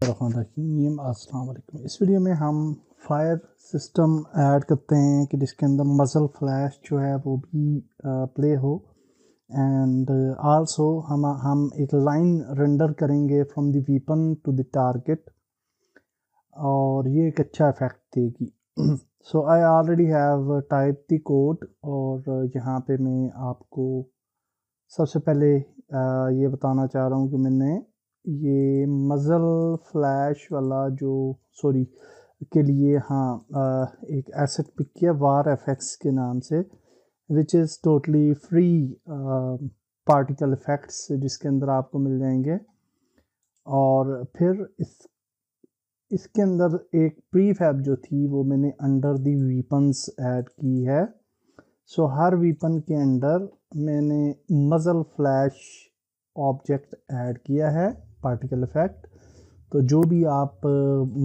रहीम अस्सलाम वालेकुम। इस वीडियो में हम फायर सिस्टम ऐड करते हैं कि जिसके अंदर मज़ल फ्लैश जो है वो भी प्ले हो एंड आल्सो हम एक लाइन रेंडर करेंगे from the weapon to the target और ये एक अच्छा इफेक्ट देगी। So I already have type the code और यहाँ पे मैं आपको सबसे पहले ये बताना चाह रहा हूँ कि मैंने ये मज़ल फ्लैश वाला जो सॉरी के लिए एक एसेट पिक किया वार एफएक्स के नाम से, which is totally free particle effects जिसके अंदर आपको मिल जाएंगे। और फिर इसके अंदर एक प्रीफैब जो थी वो मैंने अंडर दी वीपन्स ऐड की है। सो हर वीपन के अंदर मैंने मज़ल फ्लैश ऑब्जेक्ट ऐड किया है पार्टिकल इफ़ेक्ट। तो जो भी आप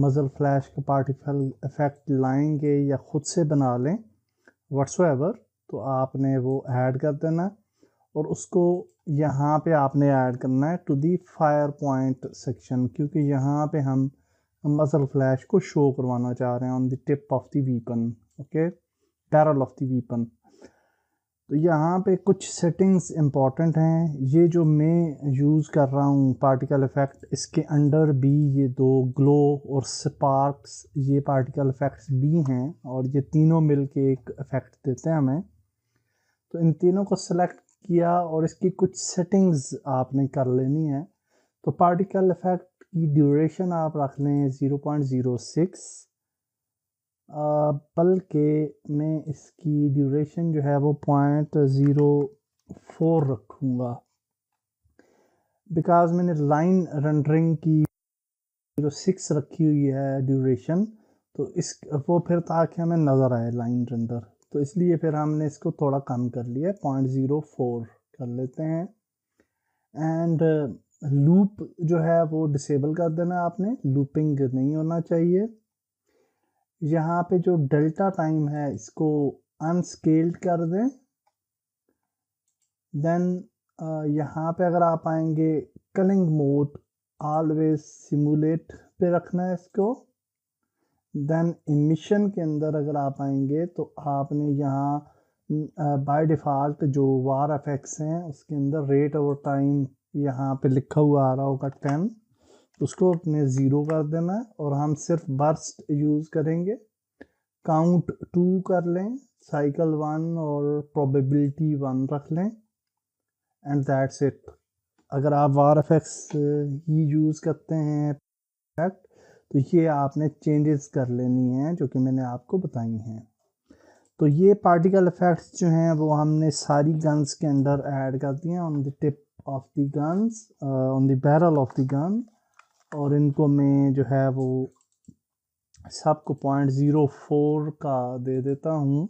मज़ल फ्लैश का पार्टिकल इफ़ेक्ट लाएंगे या ख़ुद से बना लें व्हाट्सोएवर, तो आपने वो ऐड कर देना और उसको यहाँ पे आपने ऐड करना है to the fire point section, क्योंकि यहाँ पे हम मज़ल फ्लैश को शो करवाना चाह रहे हैं on the tip of the weapon, okay, barrel of the weapon. तो यहाँ पे कुछ सेटिंग्स इम्पॉर्टेंट हैं। ये जो मैं यूज़ कर रहा हूँ पार्टिकल इफ़ेक्ट, इसके अंडर भी ये दो ग्लो और स्पार्क्स ये पार्टिकल इफ़ेक्ट्स भी हैं और ये तीनों मिल के एक इफ़ेक्ट देते हैं हमें। तो इन तीनों को सिलेक्ट किया और इसकी कुछ सेटिंग्स आपने कर लेनी है। तो पार्टिकल इफ़ेक्ट की ड्यूरेशन आप रख लें 0.06, बल्कि मैं इसकी ड्यूरेशन जो है वो 0.04 रखूँगा, बिकॉज़ मैंने लाइन रेंडरिंग की 0.6 रखी हुई है ड्यूरेशन, तो इस वो फिर ताकि हमें नज़र आए लाइन रेंडर, तो इसलिए फिर हमने इसको थोड़ा कम कर लिया, 0.04 कर लेते हैं। एंड लूप जो है वो डिसेबल कर देना आपने, लूपिंग नहीं होना चाहिए। यहाँ पे जो डेल्टा टाइम है इसको अनस्केल्ड कर दें। देन यहाँ पे अगर आप आएंगे कलिंग मोड ऑलवेज सिमुलेट पे रखना है इसको। देन इमिशन के अंदर अगर आप आएंगे तो आपने यहाँ बाय डिफ़ॉल्ट जो वार एफएक्स हैं उसके अंदर रेट ओवर टाइम यहाँ पे लिखा हुआ आ रहा होगा 10, उसको अपने 0 कर देना है और हम सिर्फ बर्स्ट यूज़ करेंगे। काउंट 2 कर लें, साइकिल 1 और प्रोबेबिलिटी 1 रख लें एंड दैट्स इट। अगर आप वार एफएक्स ही यूज़ करते हैं तो ये आपने चेंजेस कर लेनी है जो कि मैंने आपको बताई हैं। तो ये पार्टिकल इफ़ेक्ट्स जो हैं वो हमने सारी गन्स के अंदर ऐड कर दिए on the tip of the guns, on the barrel of the gun, और इनको मैं जो है वो सबको 0.04 का दे देता हूँ।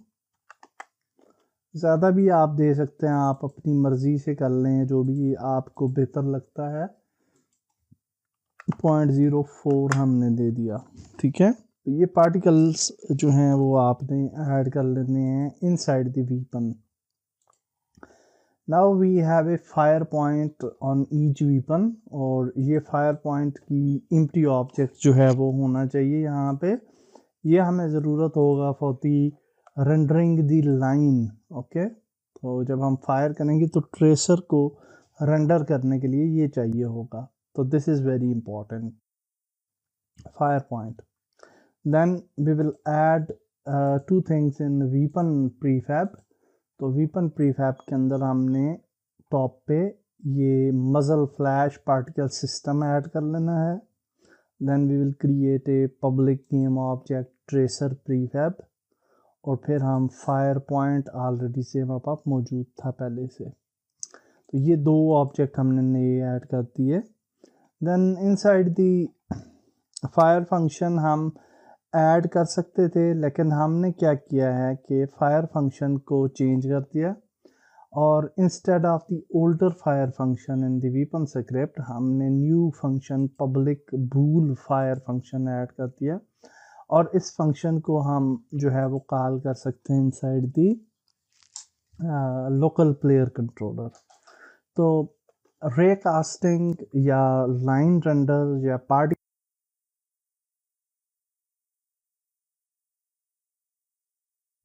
ज़्यादा भी आप दे सकते हैं, आप अपनी मर्ज़ी से कर लें, जो भी आपको बेहतर लगता है। 0.04 हमने दे दिया, ठीक है। तो ये पार्टिकल्स जो हैं वो आपने ऐड कर लेने हैं inside the weapon. Now we have a fire point on each weapon, और ये फायर पॉइंट की एम्प्टी ऑब्जेक्ट जो है वो होना चाहिए यहाँ पे। ये हमें ज़रूरत होगा for the rendering the line, okay. तो जब हम फायर करेंगे तो ट्रेसर को रेंडर करने के लिए ये चाहिए होगा, तो this is very important fire point. Then we will add 2 things in weapon prefab. तो वीपन प्रीफैब के अंदर हमने टॉप पे ये muzzle flash particle system add कर लेना है। Then we will create a public game object tracer prefab, और फिर हम फायर पॉइंट ऑलरेडी से हमारे पास मौजूद था पहले से, तो ये दो ऑब्जेक्ट हमने नए ऐड कर दिए। Then inside the fire function हम ऐड कर सकते थे, लेकिन हमने क्या किया है कि फायर फंक्शन को चेंज कर दिया और instead of the older fire function in the weapon script हमने न्यू फंक्शन पब्लिक बूल फायर फंक्शन ऐड कर दिया, और इस फंक्शन को हम जो है वो कॉल कर सकते हैं inside the local player controller. तो रे कास्टिंग या लाइन रेंडर या party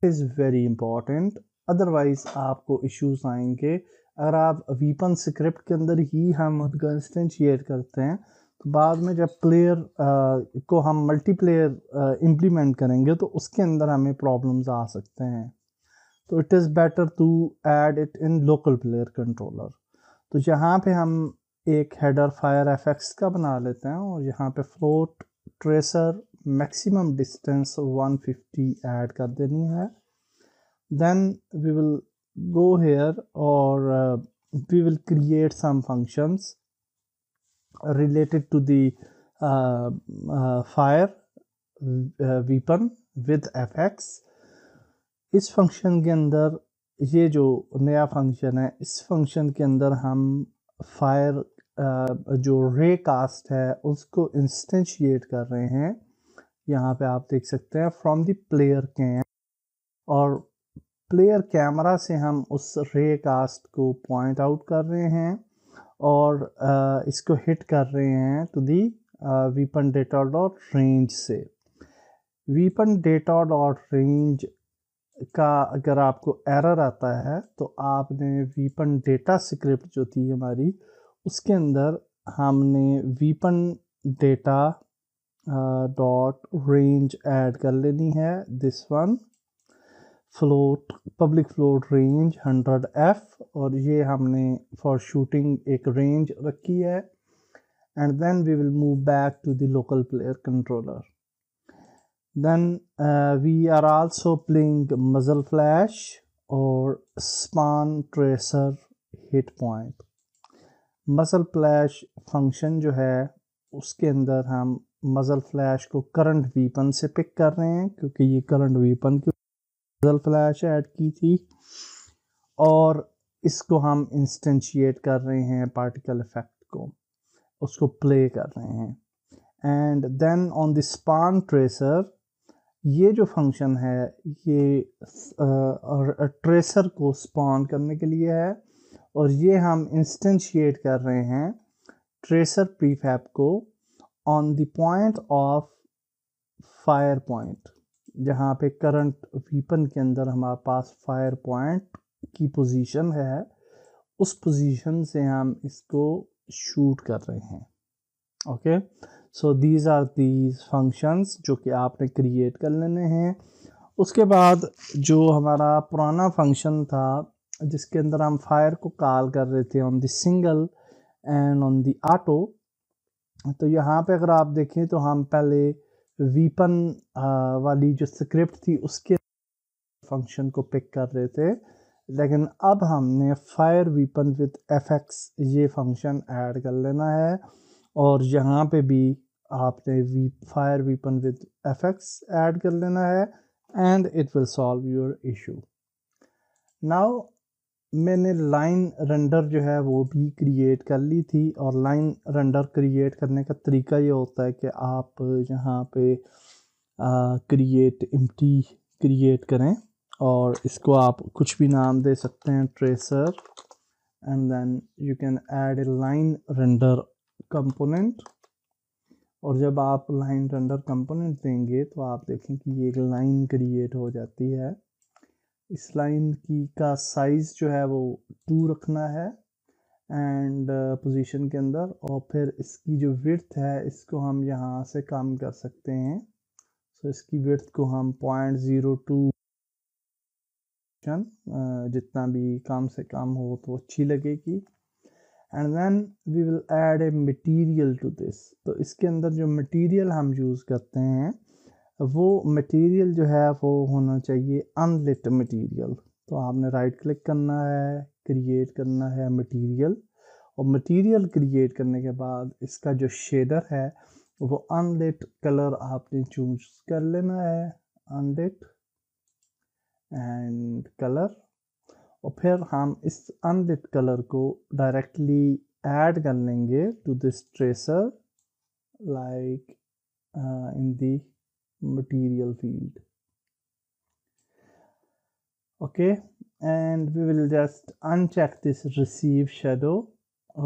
is very important, otherwise आपको इश्यूज आएंगे। अगर आप वीपन स्क्रिप्ट के अंदर ही हम उनको इंस्टेंशिएट करते हैं तो बाद में जब प्लेयर को हम मल्टीप्लेयर इम्प्लीमेंट करेंगे तो उसके अंदर हमें प्रॉब्लम्स आ सकते हैं। तो it is better to add it in local player controller. तो यहाँ पे हम एक हेडर फायर एफएक्स का बना लेते हैं और यहाँ पे float tracer maximum distance 150 add कर देनी है। Then we will go here और we will create some functions related to the fire weapon with fx। इस फंक्शन के अंदर ये जो नया फंक्शन है, इस फंक्शन के अंदर हम फायर जो रे कास्ट है उसको इंस्टेंशिएट कर रहे हैं। यहाँ पे आप देख सकते हैं फ्रॉम द प्लेयर कैम, और प्लेयर कैमरा से हम उस रे कास्ट को पॉइंट आउट कर रहे हैं और इसको हिट कर रहे हैं to the weapon data dot range से। वीपन डेटा डॉट रेंज का अगर आपको एरर आता है तो आपने वीपन डेटा स्क्रिप्ट जो थी हमारी उसके अंदर हमने weapon data dot range add कर लेनी है। This one float public float range 100f, और ये हमने फॉर शूटिंग एक रेंज रखी है। And then we will move back to the local player controller. Then we are also playing muzzle flash और spawn tracer hit point. Muzzle flash function जो है उसके अंदर हम मजल फ्लैश को करंट वीपन से पिक कर रहे हैं क्योंकि ये करंट वीपन की मजल फ्लैश ऐड की थी, और इसको हम इंस्टेंशिएट कर रहे हैं पार्टिकल इफेक्ट को, उसको प्ले कर रहे हैं। And then on the spawn tracer, ये जो फंक्शन है ये ट्रेसर को स्पॉन करने के लिए है, और ये हम इंस्टेंशिएट कर रहे हैं ट्रेसर प्रीफैब को on the point of fire point, जहाँ पे करंट वीपन के अंदर हमारे पास फायर पॉइंट की पोजीशन है, उस पोजीशन से हम इसको शूट कर रहे हैं। Okay, so these are these functions जो कि आपने क्रिएट कर लेने हैं। उसके बाद जो हमारा पुराना फंक्शन था जिसके अंदर हम फायर को कॉल कर रहे थे on the single and on the auto, तो यहाँ पे अगर आप देखें तो हम पहले वीपन वाली जो स्क्रिप्ट थी उसके फंक्शन को पिक कर रहे थे, लेकिन अब हमने फायर वीपन विद एफएक्स ये फंक्शन ऐड कर लेना है, और यहाँ पे भी आपने fire weapon with FX add कर लेना है and it will solve your issue. Now मैंने लाइन रेंडर जो है वो भी क्रिएट कर ली थी, और लाइन रेंडर क्रिएट करने का तरीका ये होता है कि आप यहाँ पे क्रिएट एम्प्टी क्रिएट करें और इसको आप कुछ भी नाम दे सकते हैं, tracer, and then you can add a line renderer component. और जब आप लाइन रेंडर कंपोनेंट देंगे तो आप देखें कि ये एक लाइन क्रिएट हो जाती है। इस लाइन की का साइज़ जो है वो 2 रखना है एंड पोजीशन के अंदर, और फिर इसकी जो विड्थ है इसको हम यहाँ से कम कर सकते हैं। सो इसकी विड्थ को हम 0.02 जितना भी कम से कम हो तो अच्छी लगेगी। And then we will add a material to this. तो इसके अंदर जो मटेरियल हम यूज़ करते हैं वो मटेरियल जो है वो होना चाहिए अनलिट मटेरियल। तो आपने राइट क्लिक करना है, क्रिएट करना है मटेरियल, और मटेरियल क्रिएट करने के बाद इसका जो शेडर है वो अनलिट कलर आपने चूज कर लेना है, अनलिट एंड कलर, और फिर हम इस अनलिट कलर को डायरेक्टली ऐड कर लेंगे to this tracer like in the material field. Okay, and we will just uncheck this receive shadow,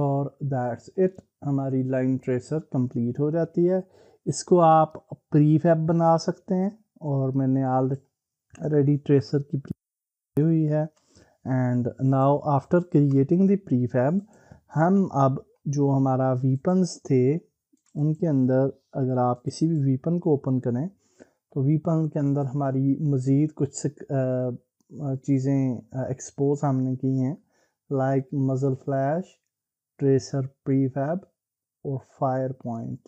और that's it, हमारी लाइन ट्रेसर कंप्लीट हो जाती है। इसको आप प्रीफैब बना सकते हैं, और मैंने रेडी ट्रेसर की हुई है। And now after creating the prefab, हम अब जो हमारा वीपन्स थे उनके अंदर अगर आप किसी भी वीपन को ओपन करें तो वीपन के अंदर हमारी मज़ीद कुछ चीज़ें एक्सपोज हमने की हैं, like muzzle flash, tracer prefab और फायर पॉइंट।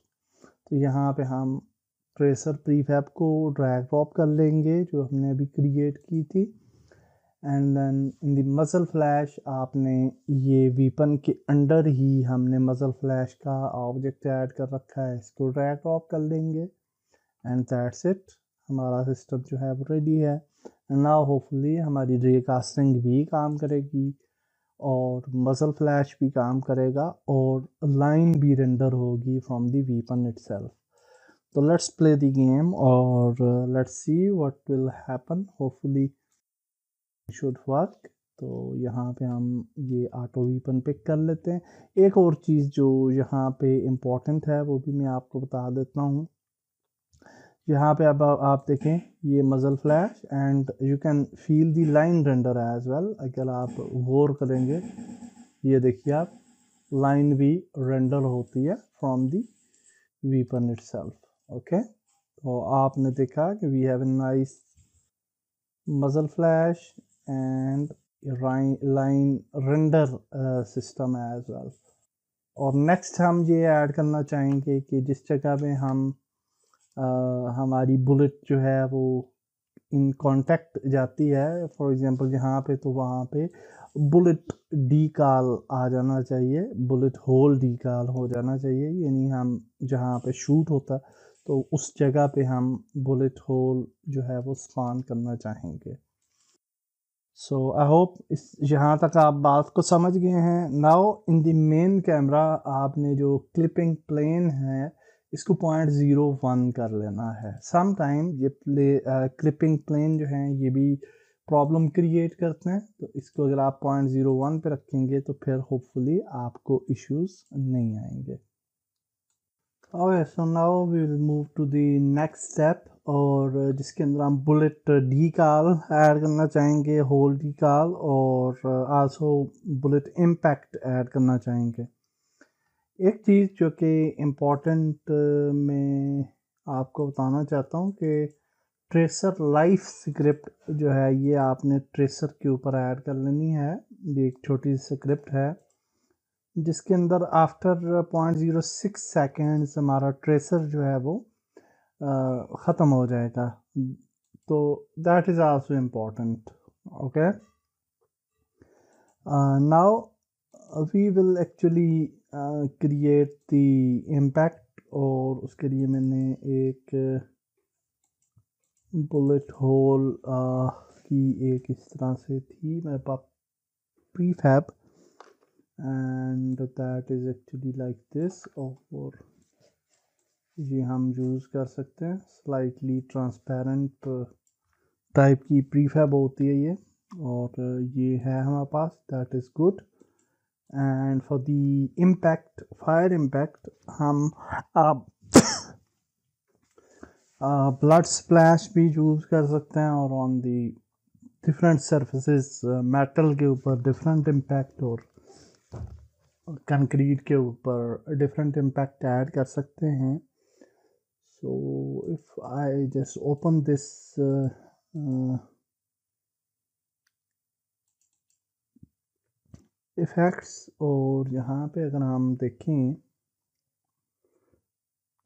तो यहाँ पे हम ट्रेसर प्रीफैब को ड्रैग ड्रॉप कर लेंगे जो हमने अभी क्रिएट की थी, and then in the muzzle flash आपने ये वीपन के अंडर ही हमने मज़ल फ्लैश का ऑब्जेक्ट ऐड कर रखा है, इसको ड्रैग ड्रॉप कर लेंगे एंड दैट्स इट। हमारा सिस्टम जो है वो रेडी है। नाउ होपफुली हमारी रे कास्टिंग भी काम करेगी और मसल फ्लैश भी काम करेगा और लाइन भी रेंडर होगी फ्रॉम द वीपन इटसेल्फ। तो लेट्स प्ले द गेम और let's see what will happen. Hopefully should work. तो यहाँ पे हम ये ऑटो वीपन पिक कर लेते हैं। एक और चीज़ जो यहाँ पे इम्पोर्टेंट है वो भी मैं आपको बता देता हूँ। यहाँ पे अब आप देखें ये muzzle flash and you can feel the line render as well. अगर आप गौर करेंगे ये देखिए आप लाइन भी रेंडर होती है from the weapon itself. Okay, तो आपने देखा कि we have a nice muzzle flash and line render system as well. और नेक्स्ट हम ये ऐड करना चाहेंगे कि जिस जगह पे हम हमारी बुलेट जो है वो इन कांटेक्ट जाती है, फॉर एग्जांपल यहाँ पे, तो वहाँ पे बुलेट डीकाल आ जाना चाहिए, बुलेट होल डीकाल हो जाना चाहिए। यानी हम जहाँ पे शूट होता तो उस जगह पे हम बुलेट होल जो है वो स्पान करना चाहेंगे। सो आई होप इस यहाँ तक आप बात को समझ गए हैं। Now in the main camera आपने जो क्लिपिंग प्लेन है इसको 0.01 कर लेना है। सम टाइम ये क्लिपिंग प्लेन जो हैं ये भी प्रॉब्लम क्रिएट करते हैं, तो इसको अगर आप 0.01 पे रखेंगे तो फिर होपफुली आपको इश्यूज नहीं आएंगे। Okay, so now we will move to the next step, और जिसके अंदर हम बुलेट डीकाल ऐड करना चाहेंगे, होल डीकाल, और आल्सो बुलेट इम्पैक्ट ऐड करना चाहेंगे। एक चीज़ जो कि इम्पोर्टेंट मैं आपको बताना चाहता हूँ कि ट्रेसर लाइफ स्क्रिप्ट जो है ये आपने ट्रेसर के ऊपर ऐड कर लेनी है। ये एक छोटी सी स्क्रिप्ट है जिसके अंदर आफ्टर 0.06 सेकेंड्स हमारा ट्रेसर जो है वो ख़त्म हो जाएगा। तो that is also important. Okay, now we will actually create the impact, और उसके लिए मैंने एक बुलेट होल की एक इस तरह से थी मेरे पास prefab, and that is actually like this. और ये हम यूज़ कर सकते हैं, स्लाइटली ट्रांसपेरेंट टाइप की प्रीफैब होती है ये, और ये है हमारे पास, that is good. And for the impact, fire impact, हम आप ब्लड स्प्लैश भी यूज़ कर सकते हैं, और on the different surfaces metal के ऊपर डिफरेंट इम्पैक्ट, और कंक्रीट के ऊपर डिफरेंट इम्पैक्ट ऐड कर सकते हैं। So if I just open this effects, और यहाँ पे अगर हम देखें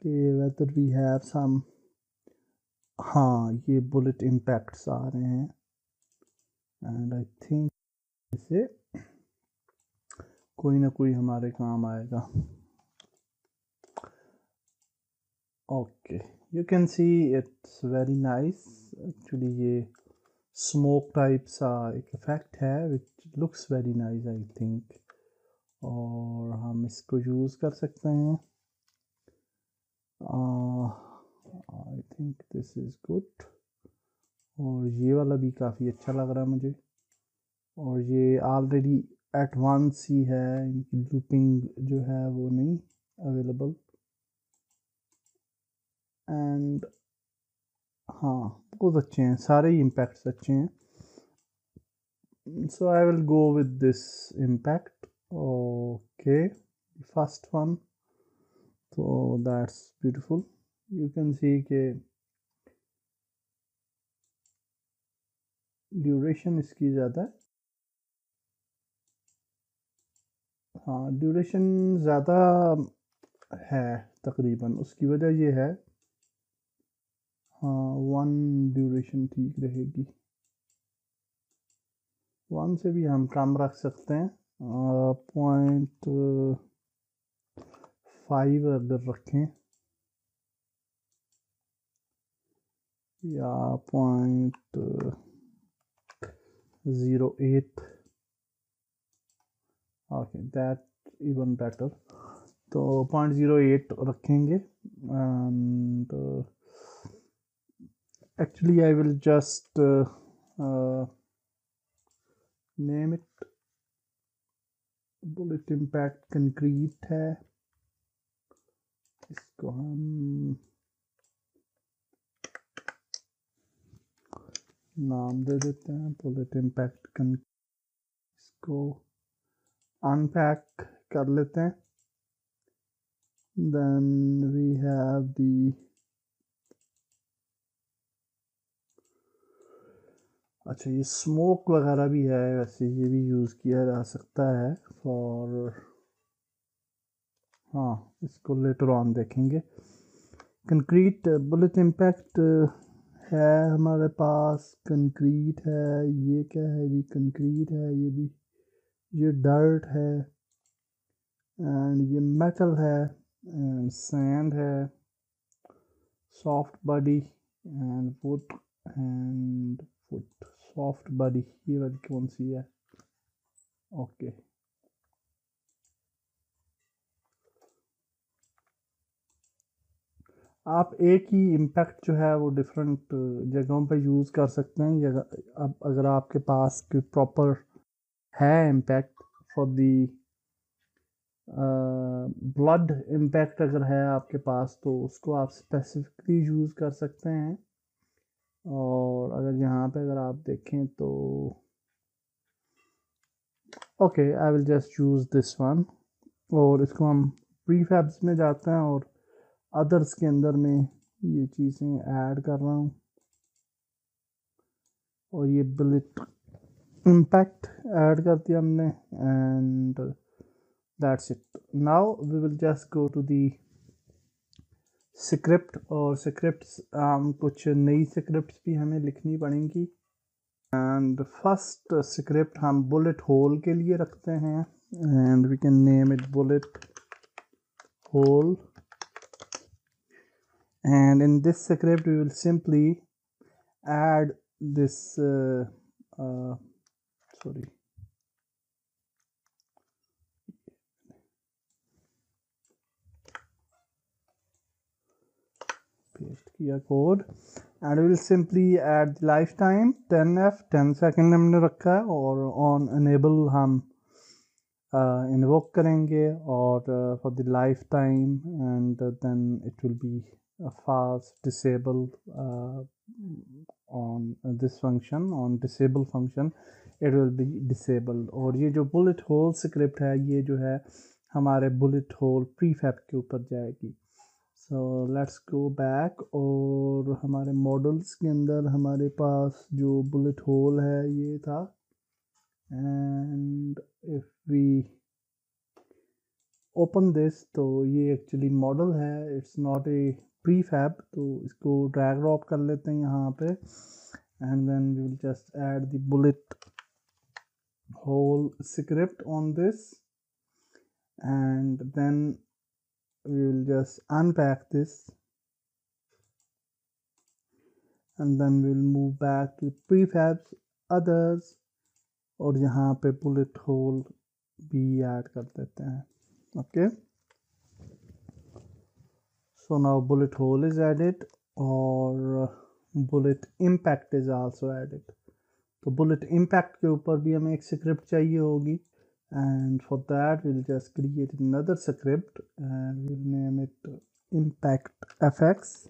कि whether we have some, हाँ ये बुलेट इम्पैक्ट्स आ रहे हैं, एंड आई थिंक इसे कोई ना कोई हमारे काम आएगा। Okay, you can see it's very nice. Actually ये स्मोक टाइप सा एक इफेक्ट है which looks very nice I think, और हम इसको यूज़ कर सकते हैं। I think this is good, और ये वाला भी काफ़ी अच्छा लग रहा है मुझे, और ये ऑलरेडी एडवांस ही है, इनकी लूपिंग जो है वो नहीं अवेलेबल। एंड हाँ, बहुत अच्छे हैं, सारे ही इम्पैक्ट्स अच्छे हैं. So I will go with this impact. Okay, first one. So that's beautiful. You can see कि ड्यूरेशन इसकी ज़्यादा है. हाँ, ड्यूरेशन ज़्यादा है तकरीबन. उसकी वजह ये है, हाँ, 1 ड्यूरेशन ठीक रहेगी. 1 से भी हम कम रख सकते हैं. 0.5 अगर रखें या 0.08. Okay, that even better. तो 0.08 रखेंगे. And actually I will just name it bullet impact concrete है. इसको हम नाम दे देते हैं बुलेट इम्पैक्ट. इसको अनपैक कर लेते हैं. देन वी हैव दी, अच्छा, ये स्मोक वगैरह भी है. वैसे ये भी यूज़ किया जा सकता है फॉर, हाँ, इसको लेटर ऑन देखेंगे. कंक्रीट बुलेट इम्पैक्ट है हमारे पास. कंक्रीट है, ये क्या है जी? कंक्रीट है, ये भी, ये डर्ट है, एंड ये मेटल है, एंड सैंड है, soft body and foot, and foot soft body. ये वाली कौन सी है? ओके, आप एक ही इम्पैक्ट जो है वो डिफरेंट जगहों पे यूज़ कर सकते हैं. अब अगर आपके पास कोई प्रॉपर है impact for the blood impact अगर है आपके पास, तो उसको आप स्पेसिफिकली यूज़ कर सकते हैं. और अगर यहाँ पे अगर आप देखें तो okay, I will just use this one. और इसको हम प्रीफैब्स में जाते हैं और अदर्स के अंदर में ये चीज़ें ऐड कर रहा हूँ. और ये बुलेट इम्पैक्ट ऐड कर दिया हमने. And that's it. Now we will just go to the script. और स्क्रिप्ट्स, कुछ नई स्क्रिप्ट्स भी हमें लिखनी पड़ेंगी. एंड फर्स्ट स्क्रिप्ट हम बुलेट होल के लिए रखते हैं. And we can name it bullet hole. And in this script we will simply add this sorry, paste किया code. and we will simply add lifetime 10f 10 second हमने रखा है. और on enable हम invoke करेंगे और for the lifetime, and then it will be fast disable on this function. on disable function it will be disabled. और ये जो bullet hole script है, ये जो है हमारे bullet hole prefab के ऊपर जाएगी. so let's go back. और हमारे models के अंदर हमारे पास जो bullet hole है ये था. and if we open this, तो ये एक्चुअली मॉडल है, इट्स नॉट ए प्रीफैब. तो इसको ड्रैग ड्रॉप कर लेते हैं यहाँ पे. And then we will just add the bullet hole script on this. And then we will just unpack this. And then we will move back to prefabs others. और यहाँ पे बुलेट होल भी add कर देते हैं. Okay, so now bullet hole is added, और bullet impact is also added. तो bullet impact के ऊपर भी हमें एक script चाहिए होगी. and for that we'll just create another script and we'll name it impact fx.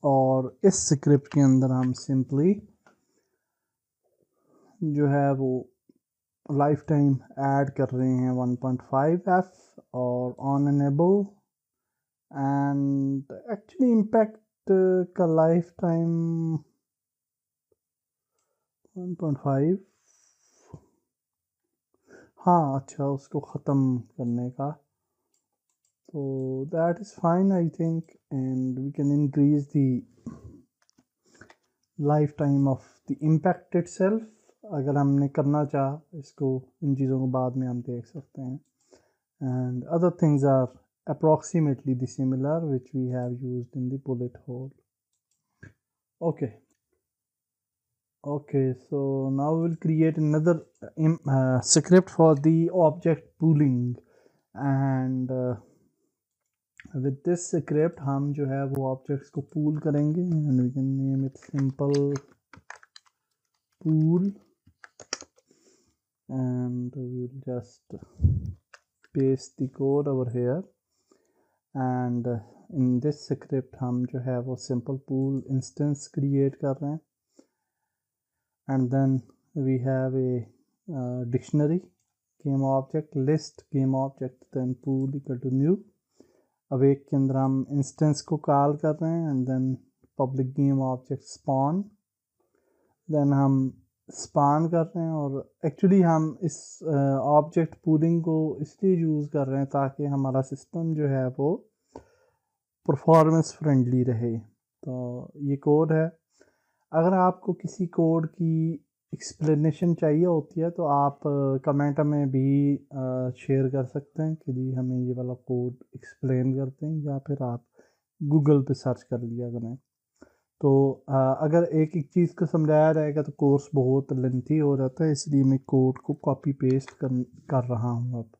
और इस स्क्रिप्ट के अंदर हम सिंपली जो है वो लाइफ टाइम ऐड कर रहे हैं 1.5f और on enable and actually impact का लाइफ टाइम 1.5, हाँ अच्छा उसको ख़त्म करने का, तो that is fine I think and we can increase the life time of the impact itself. अगर हमने करना चाहा इसको, इन चीज़ों को बाद में हम देख सकते हैं। And other things are approximately the similar which we have used in the bullet hole. Okay, so now we'll create another script for the object pooling, and with this script हम जो है वो objects को pool करेंगे and we can name it simple pool, and we'll just paste the code over here, and in this script हम जो है वो simple pool instance create कर रहे हैं, and then we have a dictionary game object list game object then pool equal to new। awake के अंदर हम instance को कॉल कर रहे हैं and then public game object spawn, then हम spawn कर रहे हैं। और एक्चुअली हम इस ऑब्जेक्ट पूलिंग को इसलिए यूज़ कर रहे हैं ताकि हमारा सिस्टम जो है वो परफॉर्मेंस फ्रेंडली रहे। तो ये कोड है। अगर आपको किसी कोड की एक्सप्लेनेशन चाहिए होती है तो आप कमेंट में भी शेयर कर सकते हैं कि जी हमें ये वाला कोड एक्सप्लेन करते हैं, या फिर आप गूगल पे सर्च कर लिया करें। तो अगर एक एक चीज़ को समझाया जाएगा तो कोर्स बहुत लेंथी हो जाता है, इसलिए मैं कोड को कॉपी पेस्ट कर रहा हूँ। अब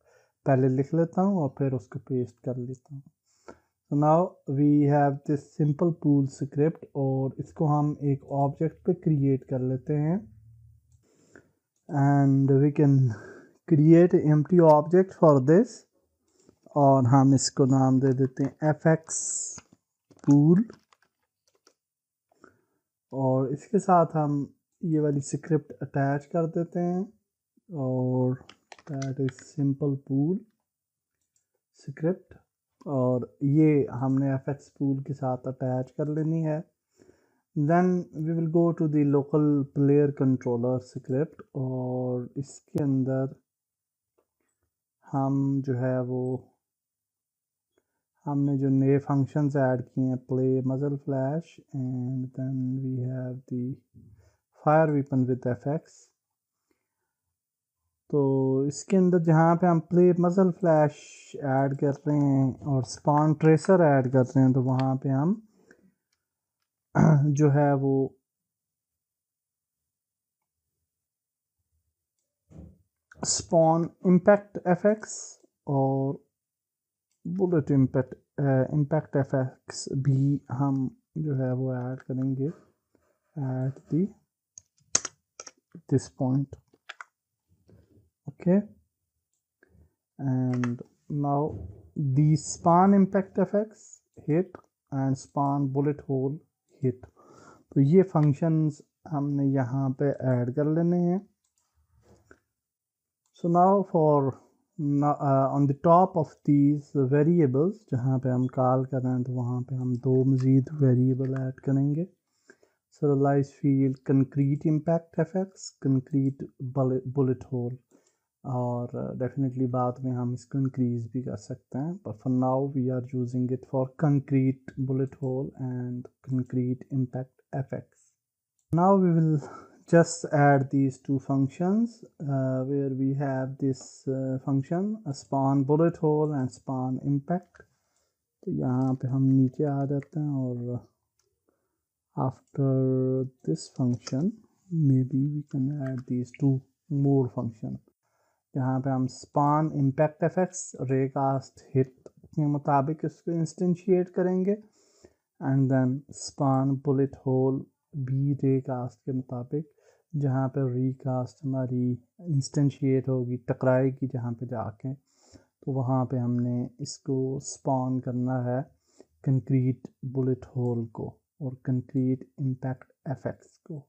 पहले लिख लेता हूँ और फिर उसको पेस्ट कर लेता हूँ। So now we have this simple pool script और इसको हम एक ऑब्जेक्ट पे क्रिएट कर लेते हैं, and we can create an empty object for this, और हम इसको नाम दे देते हैं fx pool, और इसके साथ हम ये वाली स्क्रिप्ट अटैच कर देते हैं, और that is simple pool script, और ये हमने fx pool के साथ अटैच कर लेनी है। Then we will go to the local player controller script, और इसके अंदर हम जो है वो हमने जो नए फंक्शंस ऐड किए हैं, play muzzle flash, and then we have the fire weapon with FX. तो इसके अंदर जहाँ पे हम प्ले मजल फ्लैश ऐड कर रहे हैं और स्पॉन ट्रेसर ऐड कर रहे हैं, तो वहाँ पे हम जो है वो स्पॉन इम्पैक्ट एफएक्स और बुलेट इम्पैक्ट एफएक्स भी हम जो है वो ऐड करेंगे at this point. okay, and now the span impact effects hit and span bullet hole hit, तो ये फंक्शंस हमने यहाँ पे ऐड कर लेने हैं। so now for on the top of these variables जहाँ पे हम कॉल कर रहे हैं, तो वहाँ पे हम दो मज़ीद वेरिएबल ऐड करेंगे, serialize field concrete impact effects concrete bullet hole, और डेफिनेटली बाद में हम इसको इंक्रीज भी कर सकते हैं, पर for now we are using it for concrete bullet hole and concrete impact effects. Now we will just add these two functions where we have this function spawn bullet hole and spawn impact। तो यहाँ पे हम नीचे आ जाते हैं, और after this function maybe we can add these two more functions, यहाँ पे हम spawn impact effects raycast hit के मुताबिक इसको इंस्टेंशिएट करेंगे, and then spawn bullet hole भी रेकास्ट के मुताबिक, जहाँ पे रिकास्ट हमारी इंस्टेंशिएट होगी, टकराएगी जहाँ पे जाके, तो वहाँ पे हमने इसको स्पॉन करना है कंक्रीट बुलेट होल को। और कंक्रीट इम्पैक्ट इफेक्ट्स को.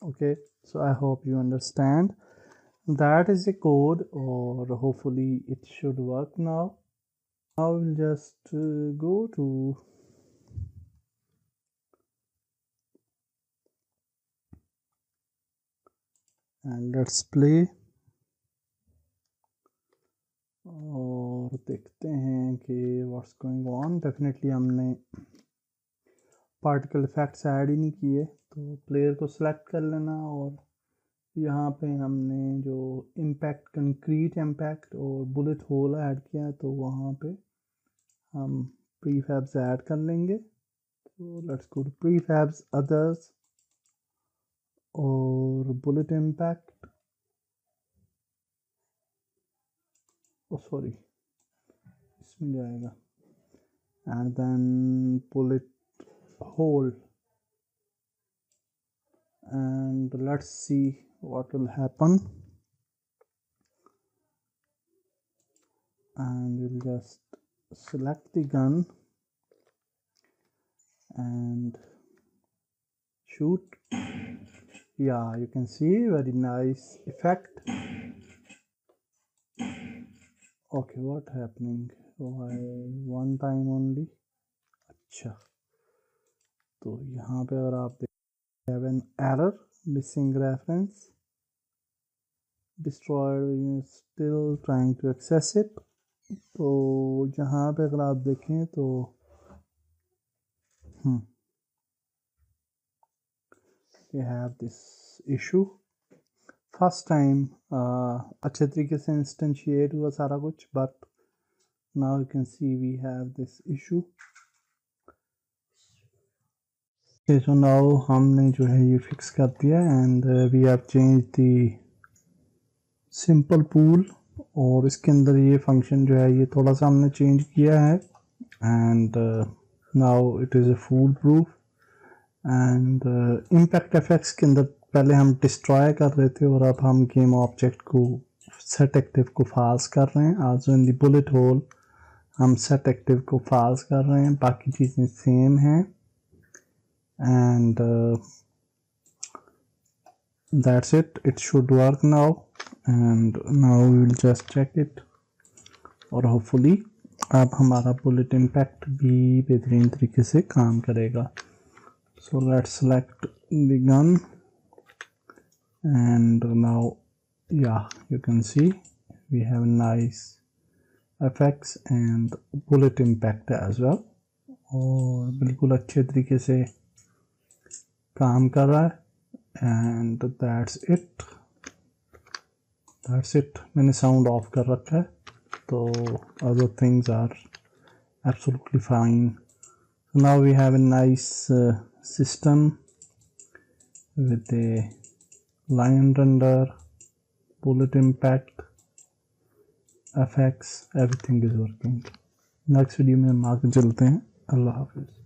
Okay, so I hope you understand. That is the code, or hopefully it should work now. I will just go to and let's play और देखते हैं कि what's going on. Definitely हमने particle effects add ही नहीं किए, तो player को select कर लेना और यहाँ पे हमने जो इम्पैक्ट कंक्रीट इम्पैक्ट और बुलेट होल ऐड किया है, तो वहाँ पे हम प्रीफैब्स ऐड कर लेंगे. तो let's go to prefabs others और बुलेट इम्पैक्ट, सॉरी इसमें जाएगा, and then bullet hole, and let's see what will happen. And we'll just select the gun and shoot. Yeah, you can see very nice effect. Okay, what happening? Why one time only? अच्छा, तो यहाँ पे अगर आप have an error, missing reference, destroyed, you're still trying to access it. तो यहाँ पे अगर आप देखें तो we have this issue. First time अच्छे तरीके से इंस्टेंशिएट हुआ सारा कुछ, but now you can see we have this issue. So now हमने जो है ये फिक्स कर दिया and we have change the simple pool, और इसके अंदर ये फंक्शन जो है ये थोड़ा सा हमने चेंज किया है and now it is a foolproof. And impact effects के अंदर पहले हम डिस्ट्रॉय कर रहे थे और अब हम गेम ऑब्जेक्ट को सेट एक्टिव को फाल्स कर रहे हैं. Also in the bullet hole हम सेट एक्टिव को फाल्स कर रहे हैं, बाकी चीज़ें सेम हैं. And that's it, it should work now. And now we will just check it, और होपफुली अब हमारा बुलेट इम्पैक्ट भी बेहतरीन तरीके से काम करेगा. So let's select the gun, and now yeah, you can see we have nice effects and bullet impact as well, और बिल्कुल अच्छे तरीके से काम कर रहा है. and that's it. मैंने साउंड ऑफ कर रखा है, तो other things are absolutely fine. So now we have a nice system with a line render, bullet impact, effects, everything is working. Next video में हम आगे चलते हैं. अल्लाह हाफिज़.